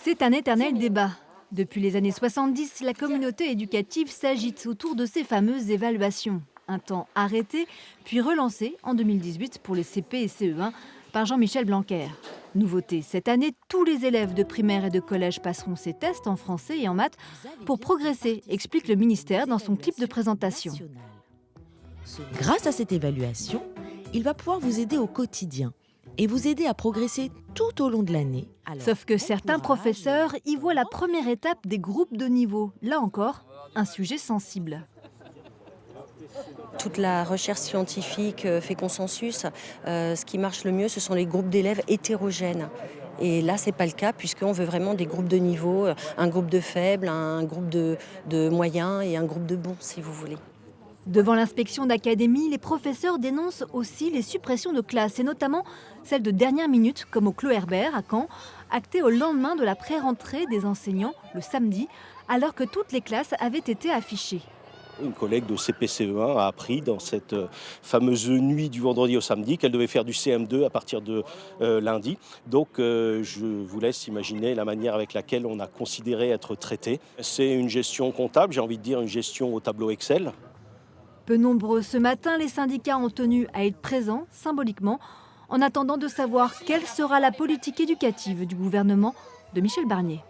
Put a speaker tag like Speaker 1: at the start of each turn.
Speaker 1: C'est un éternel débat. Depuis les années 70, la communauté éducative s'agite autour de ces fameuses évaluations. Un temps arrêté, puis relancé en 2018 pour les CP et CE1 par Jean-Michel Blanquer. Nouveauté, cette année, tous les élèves de primaire et de collège passeront ces tests en français et en maths pour progresser, explique le ministère dans son clip de présentation.
Speaker 2: Grâce à cette évaluation, il va pouvoir vous aider au quotidien et vous aider à progresser tout au long de l'année.
Speaker 1: Sauf que certains professeurs y voient la première étape des groupes de niveau. Là encore, un sujet sensible.
Speaker 3: Toute la recherche scientifique fait consensus. Ce qui marche le mieux, ce sont les groupes d'élèves hétérogènes. Et là, ce n'est pas le cas, puisqu'on veut vraiment des groupes de niveau, un groupe de faibles, un groupe de moyens et un groupe de bons, si vous voulez.
Speaker 1: Devant l'inspection d'académie, les professeurs dénoncent aussi les suppressions de classes, et notamment celles de dernière minute, comme au Clos Herbert à Caen, actées au lendemain de la pré-rentrée des enseignants, le samedi, alors que toutes les classes avaient été affichées.
Speaker 4: Une collègue de CP-CE1 a appris dans cette fameuse nuit du vendredi au samedi qu'elle devait faire du CM2 à partir de lundi. Donc je vous laisse imaginer la manière avec laquelle on a considéré être traité. C'est une gestion comptable, j'ai envie de dire une gestion au tableau Excel.
Speaker 1: Peu nombreux ce matin, les syndicats ont tenu à être présents symboliquement en attendant de savoir quelle sera la politique éducative du gouvernement de Michel Barnier.